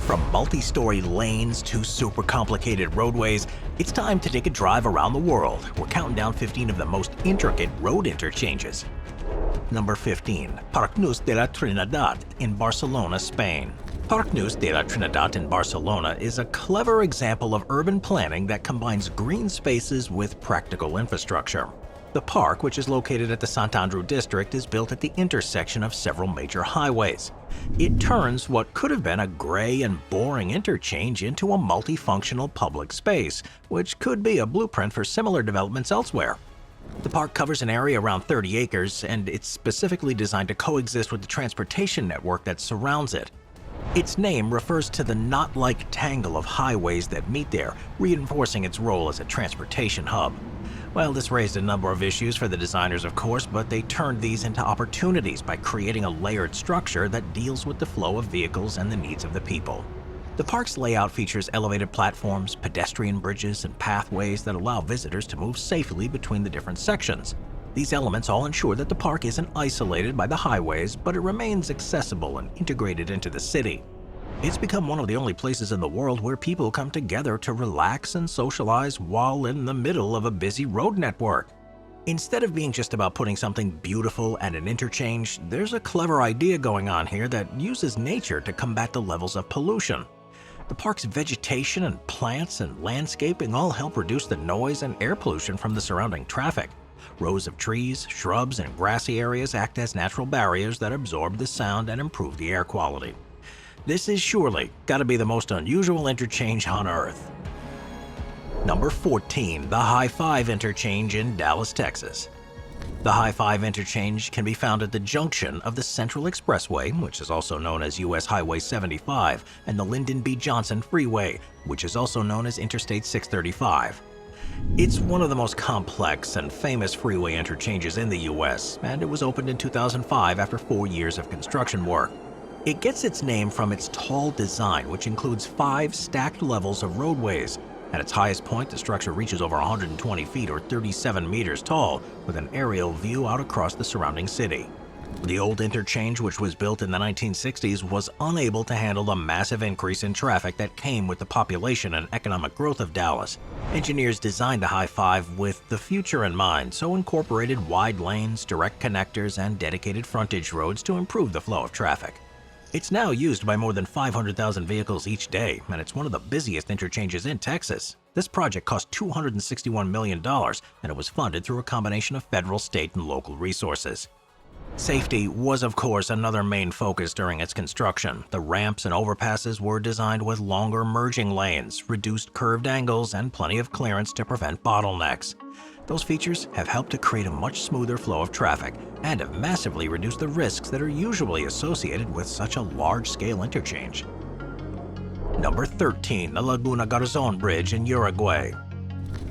From multi-story lanes to super complicated roadways, it's time to take a drive around the world. We're counting down 15 of the most intricate road interchanges. Number 15. Parc Nou de la Trinidad in Barcelona, Spain. Parc Nou de la Trinidad in Barcelona is a clever example of urban planning that combines green spaces with practical infrastructure. The park, which is located at the Sant Andreu district, is built at the intersection of several major highways. It turns what could have been a gray and boring interchange into a multifunctional public space, which could be a blueprint for similar developments elsewhere. The park covers an area around 30 acres, and it's specifically designed to coexist with the transportation network that surrounds it. Its name refers to the knot-like tangle of highways that meet there, reinforcing its role as a transportation hub. Well, this raised a number of issues for the designers, of course, but they turned these into opportunities by creating a layered structure that deals with the flow of vehicles and the needs of the people. The park's layout features elevated platforms, pedestrian bridges, and pathways that allow visitors to move safely between the different sections. These elements all ensure that the park isn't isolated by the highways, but it remains accessible and integrated into the city. It's become one of the only places in the world where people come together to relax and socialize while in the middle of a busy road network. Instead of being just about putting something beautiful at an interchange, there's a clever idea going on here that uses nature to combat the levels of pollution. The park's vegetation and plants and landscaping all help reduce the noise and air pollution from the surrounding traffic. Rows of trees, shrubs, and grassy areas act as natural barriers that absorb the sound and improve the air quality. This is surely gotta be the most unusual interchange on Earth. Number 14. The High 5 Interchange in Dallas, Texas. The High 5 Interchange can be found at the junction of the Central Expressway, which is also known as US Highway 75, and the Lyndon B. Johnson Freeway, which is also known as Interstate 635. It's one of the most complex and famous freeway interchanges in the US, and it was opened in 2005 after 4 years of construction work. It gets its name from its tall design, which includes 5 stacked levels of roadways. At its highest point, the structure reaches over 120 feet or 37 meters tall, with an aerial view out across the surrounding city. The old interchange, which was built in the 1960s, was unable to handle the massive increase in traffic that came with the population and economic growth of Dallas. Engineers designed the High 5 with the future in mind, so incorporated wide lanes, direct connectors, and dedicated frontage roads to improve the flow of traffic. It's now used by more than 500,000 vehicles each day, and it's one of the busiest interchanges in Texas. This project cost $261 million, and it was funded through a combination of federal, state, and local resources. Safety was, of course, another main focus during its construction. The ramps and overpasses were designed with longer merging lanes, reduced curved angles, and plenty of clearance to prevent bottlenecks. Those features have helped to create a much smoother flow of traffic and have massively reduced the risks that are usually associated with such a large-scale interchange. Number 13. The Laguna Garzone Bridge in Uruguay.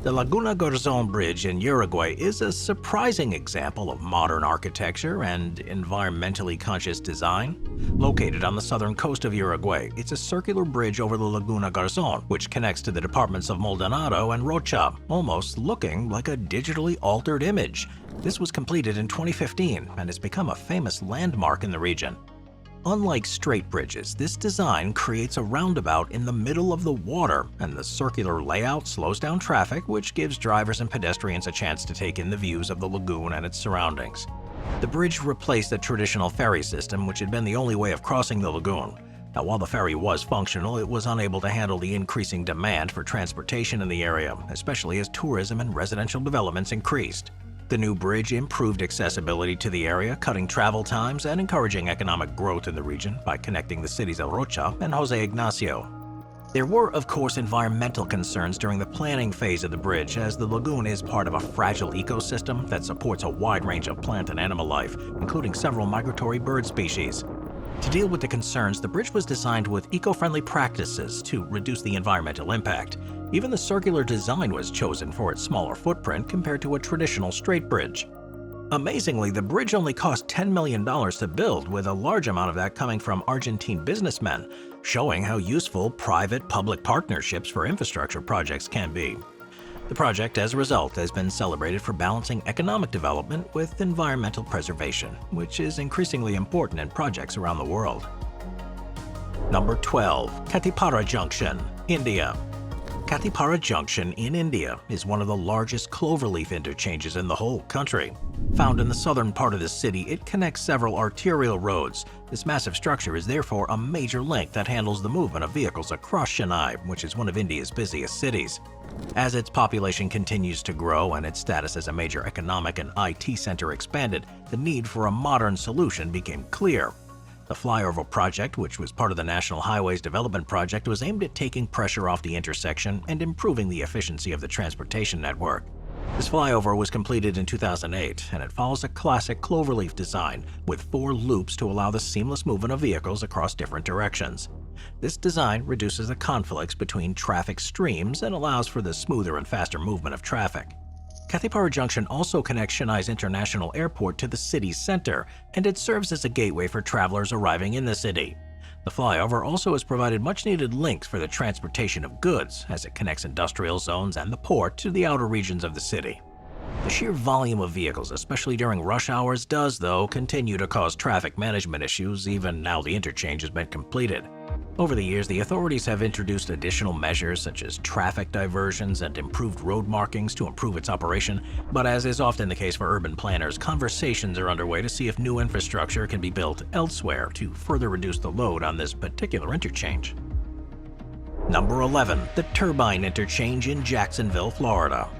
The Laguna Garzone Bridge in Uruguay is a surprising example of modern architecture and environmentally conscious design. Located on the southern coast of Uruguay, it's a circular bridge over the Laguna Garzone, which connects to the departments of Maldonado and Rocha, almost looking like a digitally altered image. This was completed in 2015 and has become a famous landmark in the region. Unlike straight bridges, this design creates a roundabout in the middle of the water, and the circular layout slows down traffic, which gives drivers and pedestrians a chance to take in the views of the lagoon and its surroundings. The bridge replaced the traditional ferry system, which had been the only way of crossing the lagoon. Now, while the ferry was functional, it was unable to handle the increasing demand for transportation in the area, especially as tourism and residential developments increased. The new bridge improved accessibility to the area, cutting travel times and encouraging economic growth in the region by connecting the cities of Rocha and Jose Ignacio. There were, of course, environmental concerns during the planning phase of the bridge, as the lagoon is part of a fragile ecosystem that supports a wide range of plant and animal life, including several migratory bird species. To deal with the concerns, the bridge was designed with eco-friendly practices to reduce the environmental impact. Even the circular design was chosen for its smaller footprint compared to a traditional straight bridge. Amazingly, the bridge only cost $10 million to build, with a large amount of that coming from Argentine businessmen, showing how useful private-public partnerships for infrastructure projects can be. The project, as a result, has been celebrated for balancing economic development with environmental preservation, which is increasingly important in projects around the world. Number 12. Khattipara Junction, India. Khattipara Junction in India is one of the largest cloverleaf interchanges in the whole country. Found in the southern part of the city, it connects several arterial roads. This massive structure is therefore a major link that handles the movement of vehicles across Chennai, which is one of India's busiest cities. As its population continues to grow and its status as a major economic and IT center expanded, the need for a modern solution became clear. The flyover project, which was part of the National Highways Development Project, was aimed at taking pressure off the intersection and improving the efficiency of the transportation network. This flyover was completed in 2008, and it follows a classic cloverleaf design with 4 loops to allow the seamless movement of vehicles across different directions. This design reduces the conflicts between traffic streams and allows for the smoother and faster movement of traffic. Khattipara Junction also connects Chennai's International Airport to the city's center, and it serves as a gateway for travelers arriving in the city. The flyover also has provided much-needed links for the transportation of goods, as it connects industrial zones and the port to the outer regions of the city. The sheer volume of vehicles, especially during rush hours, does, though, continue to cause traffic management issues even now the interchange has been completed. Over the years, the authorities have introduced additional measures such as traffic diversions and improved road markings to improve its operation, but as is often the case for urban planners, conversations are underway to see if new infrastructure can be built elsewhere to further reduce the load on this particular interchange. Number 11. The Turbine Interchange in Jacksonville, Florida.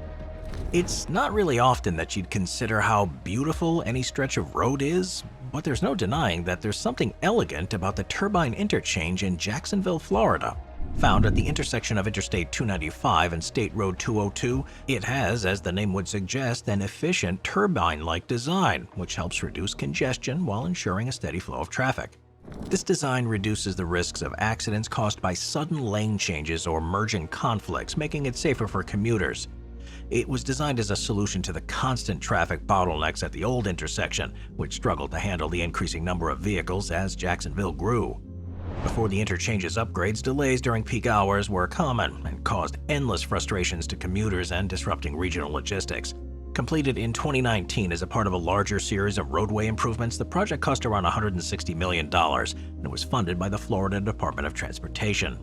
It's not really often that you'd consider how beautiful any stretch of road is, but there's no denying that there's something elegant about the Turbine Interchange in Jacksonville, Florida. Found at the intersection of Interstate 295 and State Road 202, it has, as the name would suggest, an efficient turbine-like design, which helps reduce congestion while ensuring a steady flow of traffic. This design reduces the risks of accidents caused by sudden lane changes or merging conflicts, making it safer for commuters. It was designed as a solution to the constant traffic bottlenecks at the old intersection, which struggled to handle the increasing number of vehicles as Jacksonville grew. Before the interchange's upgrades, delays during peak hours were common and caused endless frustrations to commuters and disrupting regional logistics. Completed in 2019 as a part of a larger series of roadway improvements, the project cost around $160 million and was funded by the Florida Department of Transportation.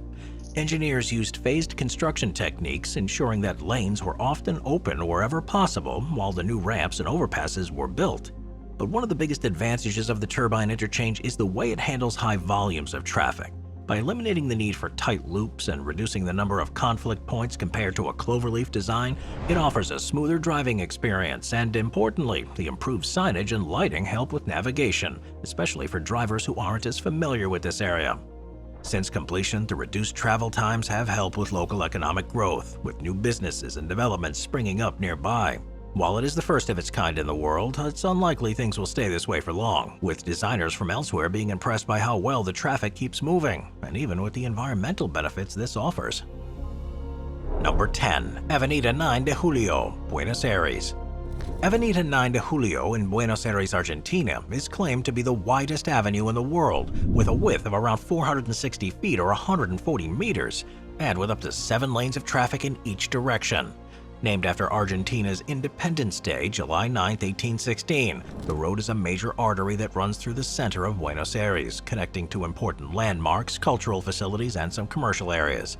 Engineers used phased construction techniques, ensuring that lanes were often open wherever possible while the new ramps and overpasses were built. But one of the biggest advantages of the Turbine Interchange is the way it handles high volumes of traffic. By eliminating the need for tight loops and reducing the number of conflict points compared to a cloverleaf design, it offers a smoother driving experience and, importantly, the improved signage and lighting help with navigation, especially for drivers who aren't as familiar with this area. Since completion, the reduced travel times have helped with local economic growth, with new businesses and developments springing up nearby. While it is the first of its kind in the world, it's unlikely things will stay this way for long, with designers from elsewhere being impressed by how well the traffic keeps moving, and even with the environmental benefits this offers. Number 10. Avenida 9 de Julio, Buenos Aires. Avenida 9 de Julio in Buenos Aires, Argentina is claimed to be the widest avenue in the world, with a width of around 460 feet or 140 meters, and with up to 7 lanes of traffic in each direction. Named after Argentina's Independence Day, July 9, 1816, the road is a major artery that runs through the center of Buenos Aires, connecting to important landmarks, cultural facilities, and some commercial areas.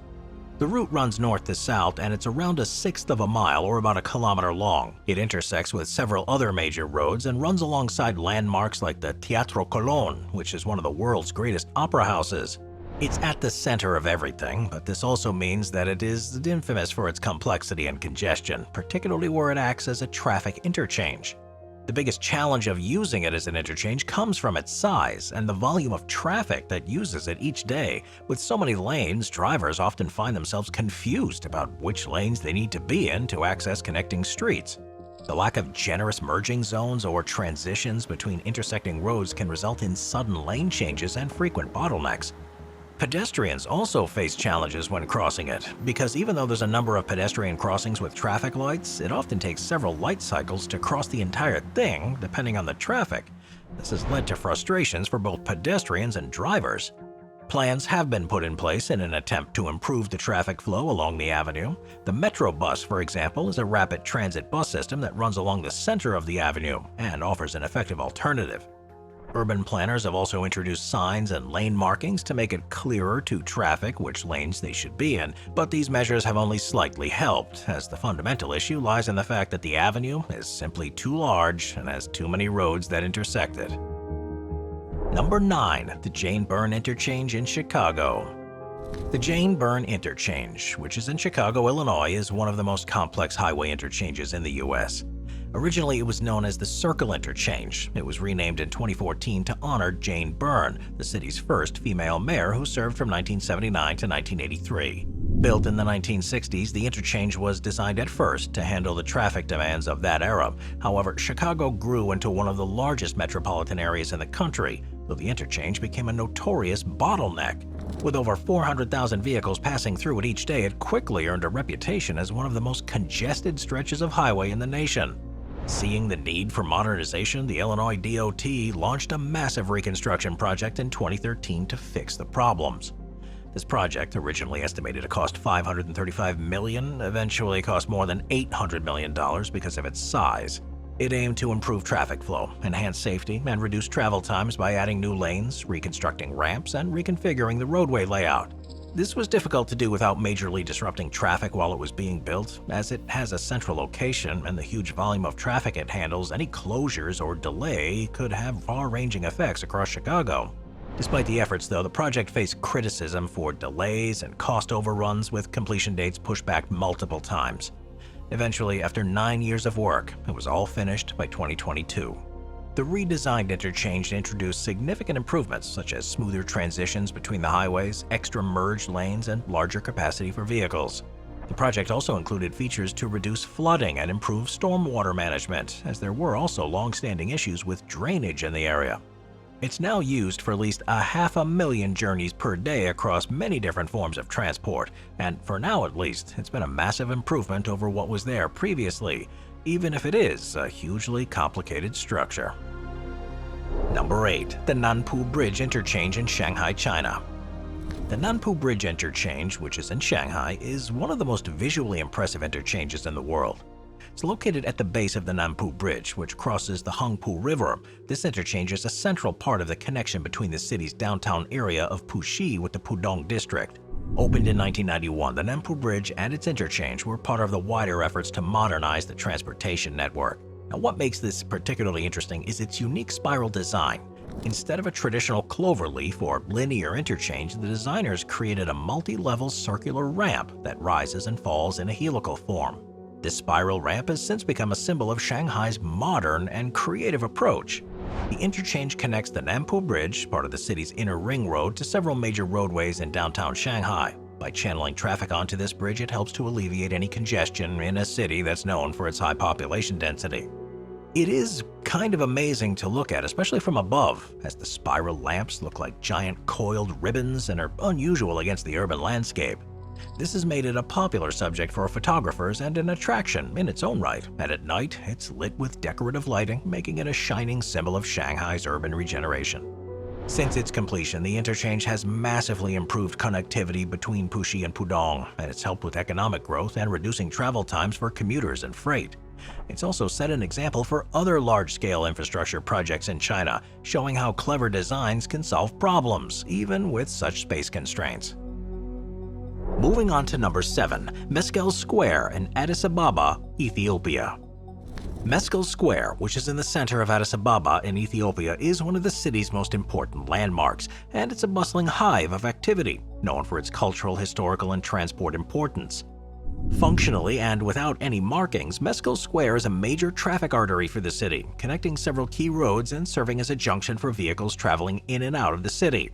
The route runs north to south, and it's around 1/6 of a mile or about 1 kilometer long. It intersects with several other major roads and runs alongside landmarks like the Teatro Colón, which is one of the world's greatest opera houses. It's at the center of everything, but this also means that it is infamous for its complexity and congestion, particularly where it acts as a traffic interchange. The biggest challenge of using it as an interchange comes from its size and the volume of traffic that uses it each day. With so many lanes, drivers often find themselves confused about which lanes they need to be in to access connecting streets. The lack of generous merging zones or transitions between intersecting roads can result in sudden lane changes and frequent bottlenecks. Pedestrians also face challenges when crossing it, because even though there's a number of pedestrian crossings with traffic lights, it often takes several light cycles to cross the entire thing, depending on the traffic. This has led to frustrations for both pedestrians and drivers. Plans have been put in place in an attempt to improve the traffic flow along the avenue. The Metro Bus, for example, is a rapid transit bus system that runs along the center of the avenue and offers an effective alternative. Urban planners have also introduced signs and lane markings to make it clearer to traffic which lanes they should be in, but these measures have only slightly helped, as the fundamental issue lies in the fact that the avenue is simply too large and has too many roads that intersect it. Number 9. The Janeburn Interchange in Chicago. The Janeburn Interchange, which is in Chicago, Illinois, is one of the most complex highway interchanges in the U.S. Originally, it was known as the Circle Interchange. It was renamed in 2014 to honor Jane Byrne, the city's first female mayor who served from 1979 to 1983. Built in the 1960s, the interchange was designed at first to handle the traffic demands of that era. However, Chicago grew into one of the largest metropolitan areas in the country, though the interchange became a notorious bottleneck. With over 400,000 vehicles passing through it each day, it quickly earned a reputation as one of the most congested stretches of highway in the nation. Seeing the need for modernization, the Illinois DOT launched a massive reconstruction project in 2013 to fix the problems. This project, originally estimated to cost $535 million, eventually cost more than $800 million because of its size. It aimed to improve traffic flow, enhance safety, and reduce travel times by adding new lanes, reconstructing ramps, and reconfiguring the roadway layout. This was difficult to do without majorly disrupting traffic while it was being built, as it has a central location and the huge volume of traffic it handles. Any closures or delay could have far-ranging effects across Chicago. Despite the efforts, though, the project faced criticism for delays and cost overruns, with completion dates pushed back multiple times. Eventually, after 9 years of work, it was all finished by 2022. The redesigned interchange introduced significant improvements such as smoother transitions between the highways, extra merged lanes, and larger capacity for vehicles. The project also included features to reduce flooding and improve stormwater management, as there were also long-standing issues with drainage in the area. It's now used for at least 500,000 journeys per day across many different forms of transport, and for now at least, it's been a massive improvement over what was there previously, even if it is a hugely complicated structure. Number 8. The Nanpu Bridge Interchange in Shanghai, China. The Nanpu Bridge Interchange, which is in Shanghai, is one of the most visually impressive interchanges in the world. It's located at the base of the Nanpu Bridge, which crosses the Hangpu River. This interchange is a central part of the connection between the city's downtown area of Puxi with the Pudong district. Opened in 1991, the Nanpu Bridge and its interchange were part of the wider efforts to modernize the transportation network. Now, what makes this particularly interesting is its unique spiral design. Instead of a traditional cloverleaf or linear interchange, the designers created a multi-level circular ramp that rises and falls in a helical form. This spiral ramp has since become a symbol of Shanghai's modern and creative approach. The interchange connects the Nanpu Bridge, part of the city's inner ring road, to several major roadways in downtown Shanghai. By channeling traffic onto this bridge, it helps to alleviate any congestion in a city that's known for its high population density. It is kind of amazing to look at, especially from above, as the spiral lamps look like giant coiled ribbons and are unusual against the urban landscape. This has made it a popular subject for photographers and an attraction in its own right, and at night it's lit with decorative lighting, making it a shining symbol of Shanghai's urban regeneration. Since its completion, the interchange has massively improved connectivity between Puxi and Pudong, and it's helped with economic growth and reducing travel times for commuters and freight. It's also set an example for other large-scale infrastructure projects in China, showing how clever designs can solve problems, even with such space constraints. Moving on to number 7, Mescal Square in Addis Ababa, Ethiopia. Mescal Square, which is in the center of Addis Ababa in Ethiopia, is one of the city's most important landmarks, and it's a bustling hive of activity, known for its cultural, historical, and transport importance. Functionally and without any markings, Mescal Square is a major traffic artery for the city, connecting several key roads and serving as a junction for vehicles traveling in and out of the city.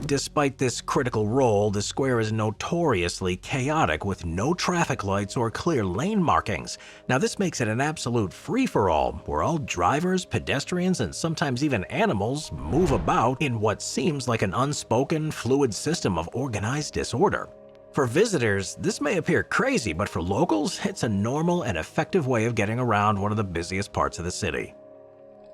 Despite this critical role, the square is notoriously chaotic with no traffic lights or clear lane markings. Now, this makes it an absolute free-for-all, where all drivers, pedestrians, and sometimes even animals move about in what seems like an unspoken, fluid system of organized disorder. For visitors, this may appear crazy, but for locals, it's a normal and effective way of getting around one of the busiest parts of the city.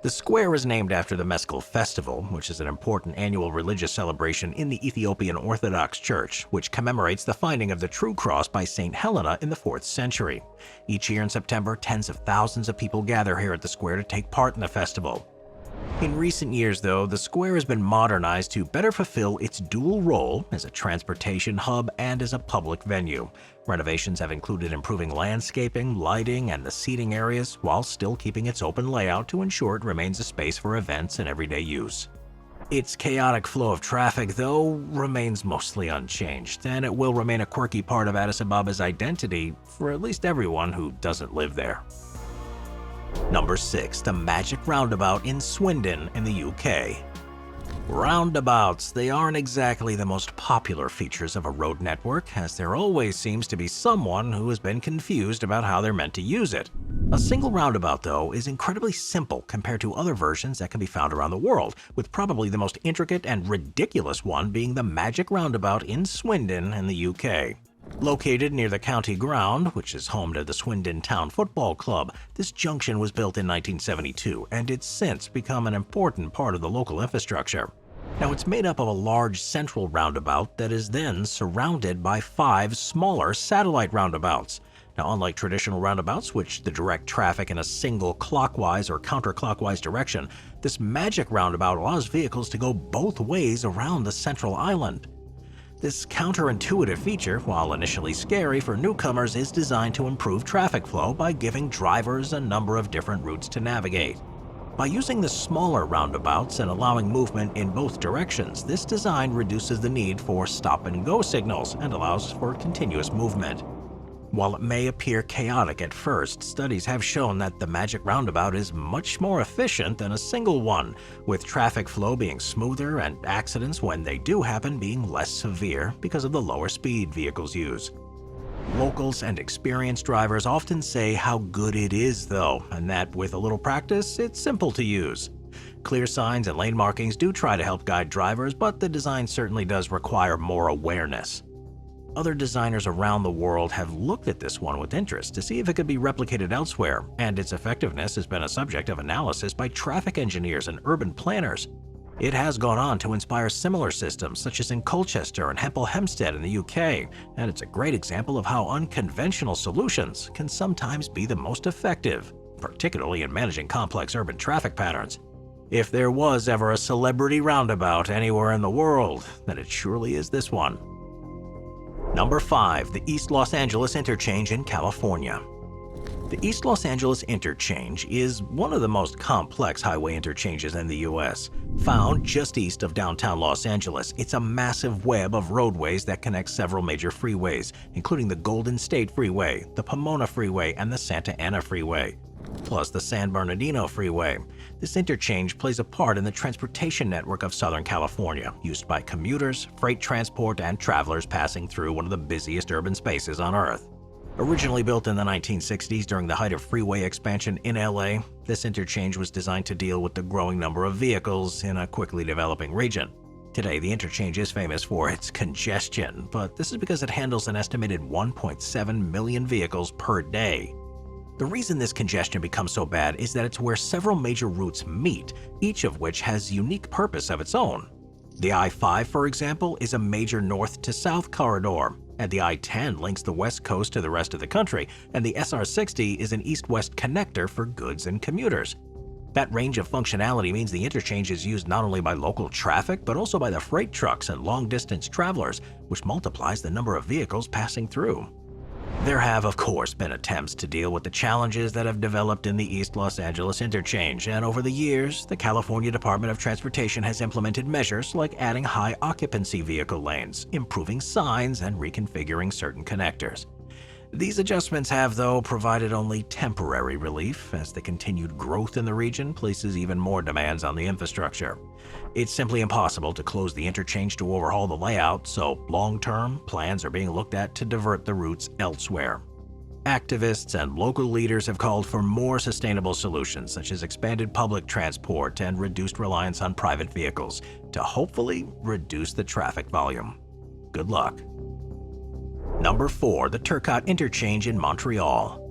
The square is named after the Mescal Festival, which is an important annual religious celebration in the Ethiopian Orthodox Church, which commemorates the finding of the true cross by Saint Helena in the 4th century. Each year in September, tens of thousands of people gather here at the square to take part in the festival. In recent years, though, the square has been modernized to better fulfill its dual role as a transportation hub and as a public venue. Renovations have included improving landscaping, lighting, and the seating areas, while still keeping its open layout to ensure it remains a space for events and everyday use. Its chaotic flow of traffic, though, remains mostly unchanged, and it will remain a quirky part of Addis Ababa's identity for at least everyone who doesn't live there. Number 6. The Magic Roundabout in Swindon in the UK. Roundabouts, they aren't exactly the most popular features of a road network, as there always seems to be someone who has been confused about how they're meant to use it. A single roundabout, though, is incredibly simple compared to other versions that can be found around the world, with probably the most intricate and ridiculous one being the Magic Roundabout in Swindon in the UK. Located near the county ground, which is home to the Swindon Town Football Club, this junction was built in 1972, and it's since become an important part of the local infrastructure. Now, it's made up of a large central roundabout that is then surrounded by 5 smaller satellite roundabouts. Now, unlike traditional roundabouts, which direct traffic in a single clockwise or counterclockwise direction, this Magic Roundabout allows vehicles to go both ways around the central island. This counterintuitive feature, while initially scary for newcomers, is designed to improve traffic flow by giving drivers a number of different routes to navigate. By using the smaller roundabouts and allowing movement in both directions, this design reduces the need for stop-and-go signals and allows for continuous movement. While it may appear chaotic at first, studies have shown that the Magic Roundabout is much more efficient than a single one, with traffic flow being smoother and accidents, when they do happen, being less severe because of the lower speed vehicles use. Locals and experienced drivers often say how good it is, though, and that with a little practice, it's simple to use. Clear signs and lane markings do try to help guide drivers, but the design certainly does require more awareness. Other designers around the world have looked at this one with interest to see if it could be replicated elsewhere, and its effectiveness has been a subject of analysis by traffic engineers and urban planners. It has gone on to inspire similar systems, such as in Colchester and Hempel Hempstead in the UK, and it's a great example of how unconventional solutions can sometimes be the most effective, particularly in managing complex urban traffic patterns. If there was ever a celebrity roundabout anywhere in the world, then it surely is this one. Number 5. The East Los Angeles Interchange in California. The East Los Angeles Interchange is one of the most complex highway interchanges in the U.S. Found just east of downtown Los Angeles, it's a massive web of roadways that connects several major freeways, including the Golden State Freeway, the Pomona Freeway, and the Santa Ana Freeway, plus the San Bernardino Freeway. This interchange plays a part in the transportation network of Southern California, used by commuters, freight transport, and travelers passing through one of the busiest urban spaces on Earth. Originally built in the 1960s during the height of freeway expansion in LA, this interchange was designed to deal with the growing number of vehicles in a quickly developing region. Today, the interchange is famous for its congestion, but this is because it handles an estimated 1.7 million vehicles per day. The reason this congestion becomes so bad is that it's where several major routes meet, each of which has unique purpose of its own. The I-5, for example, is a major north-to-south corridor, and the I-10 links the West Coast to the rest of the country, and the SR-60 is an east-west connector for goods and commuters. That range of functionality means the interchange is used not only by local traffic, but also by the freight trucks and long-distance travelers, which multiplies the number of vehicles passing through. There have, of course, been attempts to deal with the challenges that have developed in the East Los Angeles Interchange, and over the years, the California Department of Transportation has implemented measures like adding high-occupancy vehicle lanes, improving signs, and reconfiguring certain connectors. These adjustments have, though, provided only temporary relief, as the continued growth in the region places even more demands on the infrastructure. It's simply impossible to close the interchange to overhaul the layout, so long-term, plans are being looked at to divert the routes elsewhere. Activists and local leaders have called for more sustainable solutions, such as expanded public transport and reduced reliance on private vehicles, to hopefully reduce the traffic volume. Good luck. Number 4. The Turcot Interchange in Montreal.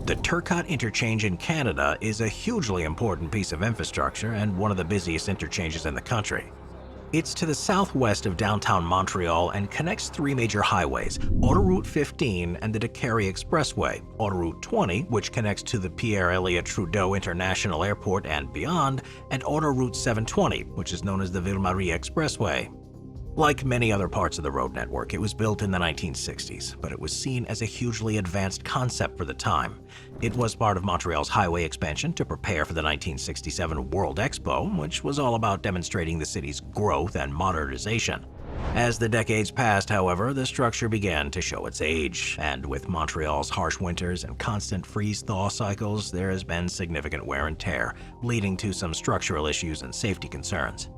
The Turcot Interchange in Canada is a hugely important piece of infrastructure and one of the busiest interchanges in the country. It's to the southwest of downtown Montreal and connects three major highways: Autoroute 15 and the Décarie Expressway, Autoroute 20, which connects to the Pierre-Elliott Trudeau International Airport and beyond, and Autoroute 720, which is known as the Ville-Marie Expressway. Like many other parts of the road network, it was built in the 1960s, but it was seen as a hugely advanced concept for the time. It was part of Montreal's highway expansion to prepare for the 1967 World Expo, which was all about demonstrating the city's growth and modernization. As the decades passed, however, the structure began to show its age, and with Montreal's harsh winters and constant freeze-thaw cycles, there has been significant wear and tear, leading to some structural issues and safety concerns.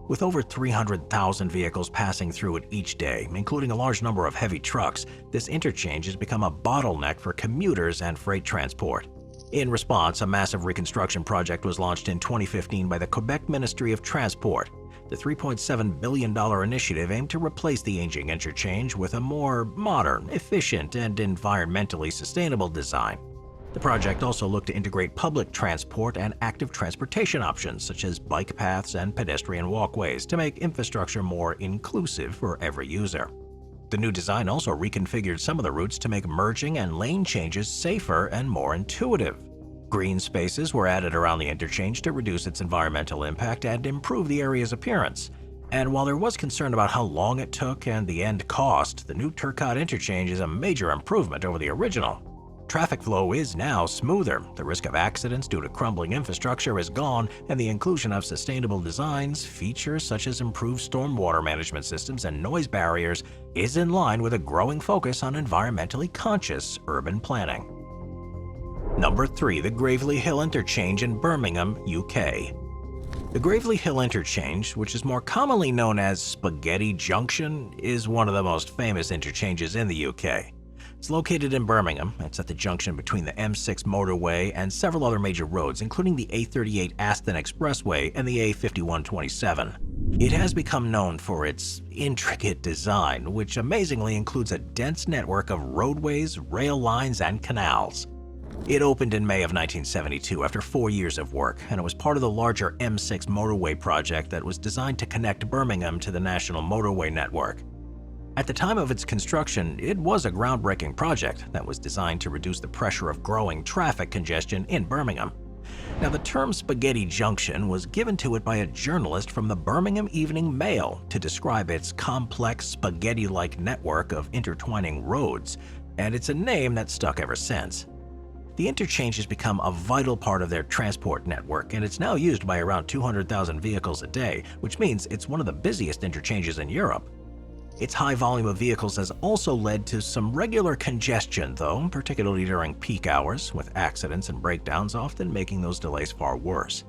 With over 300,000 vehicles passing through it each day, including a large number of heavy trucks, this interchange has become a bottleneck for commuters and freight transport. In response, a massive reconstruction project was launched in 2015 by the Quebec Ministry of Transport. The $3.7 billion initiative aimed to replace the aging interchange with a more modern, efficient, and environmentally sustainable design. The project also looked to integrate public transport and active transportation options such as bike paths and pedestrian walkways to make infrastructure more inclusive for every user. The new design also reconfigured some of the routes to make merging and lane changes safer and more intuitive. Green spaces were added around the interchange to reduce its environmental impact and improve the area's appearance. And while there was concern about how long it took and the end cost, the new Turcot interchange is a major improvement over the original. Traffic flow is now smoother, the risk of accidents due to crumbling infrastructure is gone, and the inclusion of sustainable designs, features such as improved stormwater management systems and noise barriers is in line with a growing focus on environmentally conscious urban planning. Number 3. The Gravely Hill Interchange in Birmingham, UK. The Gravely Hill Interchange, which is more commonly known as Spaghetti Junction, is one of the most famous interchanges in the UK. It's located in Birmingham. It's at the junction between the M6 motorway and several other major roads, including the A38 Aston Expressway and the A5127. It has become known for its intricate design, which amazingly includes a dense network of roadways, rail lines, and canals. It opened in May of 1972 after 4 years of work, and it was part of the larger M6 motorway project that was designed to connect Birmingham to the national motorway network. At the time of its construction, it was a groundbreaking project that was designed to reduce the pressure of growing traffic congestion in Birmingham. Now, the term Spaghetti Junction was given to it by a journalist from the Birmingham Evening Mail to describe its complex spaghetti-like network of intertwining roads, and it's a name that's stuck ever since. The interchange has become a vital part of their transport network, and it's now used by around 200,000 vehicles a day, which means it's one of the busiest interchanges in Europe. Its high volume of vehicles has also led to some regular congestion, though, particularly during peak hours, with accidents and breakdowns often making those delays far worse.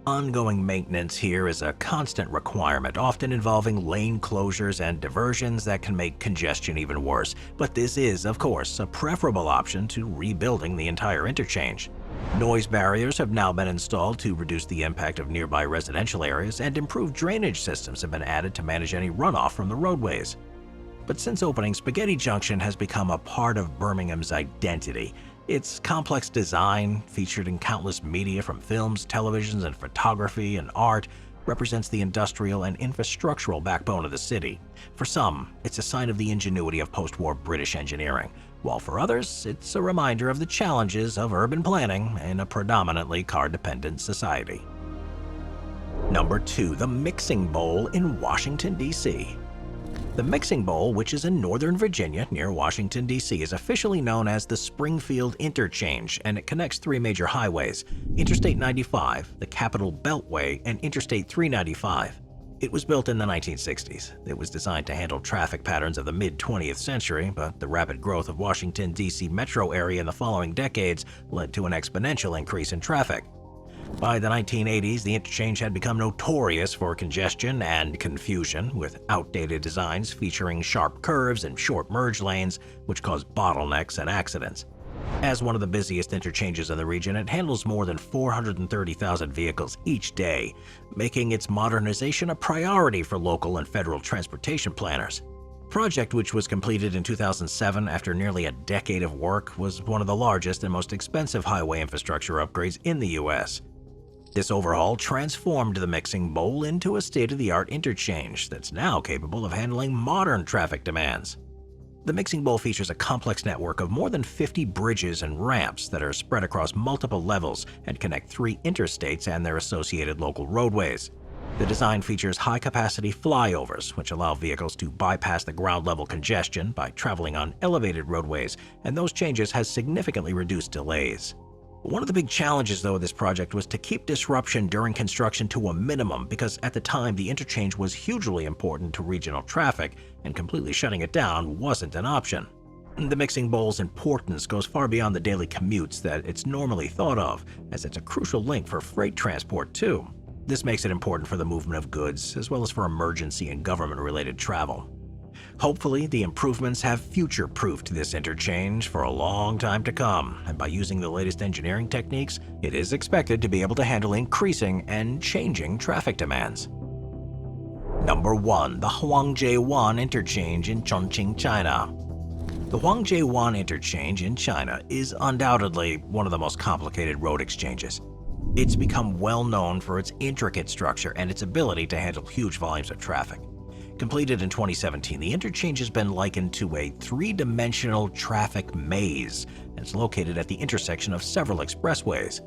Ongoing maintenance here is a constant requirement, often involving lane closures and diversions that can make congestion even worse, but this is, of course, a preferable option to rebuilding the entire interchange. Noise barriers have now been installed to reduce the impact of nearby residential areas, and improved drainage systems have been added to manage any runoff from the roadways. But since opening, Spaghetti Junction has become a part of Birmingham's identity. Its complex design, featured in countless media from films, televisions, and photography and art, represents the industrial and infrastructural backbone of the city. For some, it's a sign of the ingenuity of post-war British engineering, while for others, it's a reminder of the challenges of urban planning in a predominantly car-dependent society. Number 2. The Mixing Bowl in Washington, D.C. The Mixing Bowl, which is in northern Virginia near Washington, D.C., is officially known as the Springfield Interchange, and it connects three major highways: Interstate 95, the Capitol Beltway, and Interstate 395. It was built in the 1960s. It was designed to handle traffic patterns of the mid-20th century, but the rapid growth of Washington, D.C. metro area in the following decades led to an exponential increase in traffic. By the 1980s, the interchange had become notorious for congestion and confusion, with outdated designs featuring sharp curves and short merge lanes, which caused bottlenecks and accidents. As one of the busiest interchanges in the region, it handles more than 430,000 vehicles each day, making its modernization a priority for local and federal transportation planners. The project, which was completed in 2007 after nearly a decade of work, was one of the largest and most expensive highway infrastructure upgrades in the U.S. This overhaul transformed the mixing bowl into a state-of-the-art interchange that's now capable of handling modern traffic demands. The mixing bowl features a complex network of more than 50 bridges and ramps that are spread across multiple levels and connect 3 interstates and their associated local roadways. The design features high-capacity flyovers, which allow vehicles to bypass the ground-level congestion by traveling on elevated roadways, and those changes has significantly reduced delays. One of the big challenges, though, of this project was to keep disruption during construction to a minimum because at the time the interchange was hugely important to regional traffic, and completely shutting it down wasn't an option. The mixing bowl's importance goes far beyond the daily commutes that it's normally thought of, as it's a crucial link for freight transport too. This makes it important for the movement of goods, as well as for emergency and government-related travel. Hopefully, the improvements have future-proofed this interchange for a long time to come, and by using the latest engineering techniques, it is expected to be able to handle increasing and changing traffic demands. Number 1. The Huangjiewan Interchange in Chongqing, China. The Huangjiewan Interchange in China is undoubtedly one of the most complicated road exchanges. It's become well known for its intricate structure and its ability to handle huge volumes of traffic. Completed in 2017, the interchange has been likened to a 3-dimensional traffic maze, and it's located at the intersection of several expressways.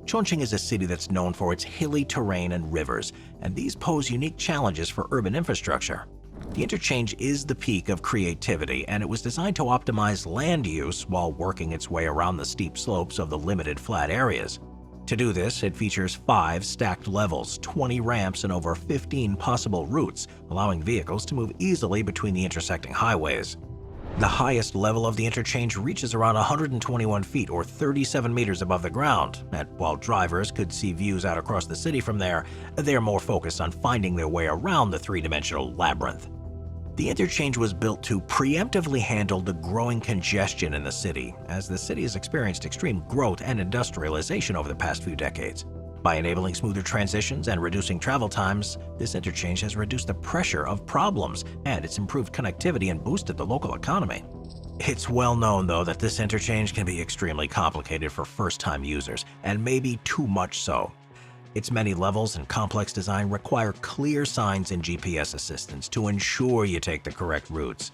Chongqing is a city that's known for its hilly terrain and rivers, and these pose unique challenges for urban infrastructure. The interchange is the peak of creativity, and it was designed to optimize land use while working its way around the steep slopes of the limited flat areas. To do this, it features 5 stacked levels, 20 ramps, and over 15 possible routes, allowing vehicles to move easily between the intersecting highways. The highest level of the interchange reaches around 121 feet or 37 meters above the ground, and while drivers could see views out across the city from there, they are more focused on finding their way around the 3-dimensional labyrinth. The interchange was built to preemptively handle the growing congestion in the city, as the city has experienced extreme growth and industrialization over the past few decades. By enabling smoother transitions and reducing travel times, this interchange has reduced the pressure of problems, and it's improved connectivity and boosted the local economy. It's well known, though, that this interchange can be extremely complicated for first-time users, and maybe too much so. Its many levels and complex design require clear signs and GPS assistance to ensure you take the correct routes.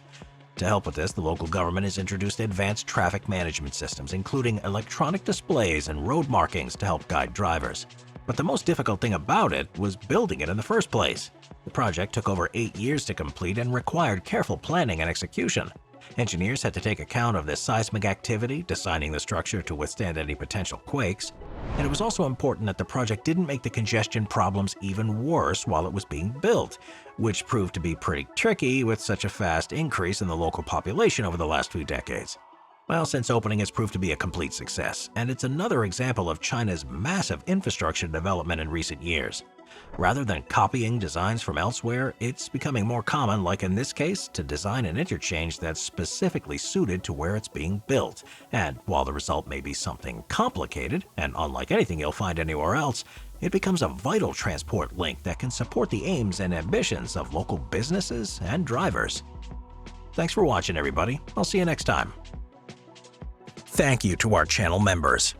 To help with this, the local government has introduced advanced traffic management systems, including electronic displays and road markings to help guide drivers. But the most difficult thing about it was building it in the first place. The project took over 8 years to complete and required careful planning and execution. Engineers had to take account of the seismic activity, designing the structure to withstand any potential quakes. And it was also important that the project didn't make the congestion problems even worse while it was being built, which proved to be pretty tricky with such a fast increase in the local population over the last few decades. Well, since opening, it's proved to be a complete success, and it's another example of China's massive infrastructure development in recent years. Rather than copying designs from elsewhere, it's becoming more common, like in this case, to design an interchange that's specifically suited to where it's being built. And while the result may be something complicated, and unlike anything you'll find anywhere else, it becomes a vital transport link that can support the aims and ambitions of local businesses and drivers. Thanks for watching, everybody. I'll see you next time. Thank you to our channel members.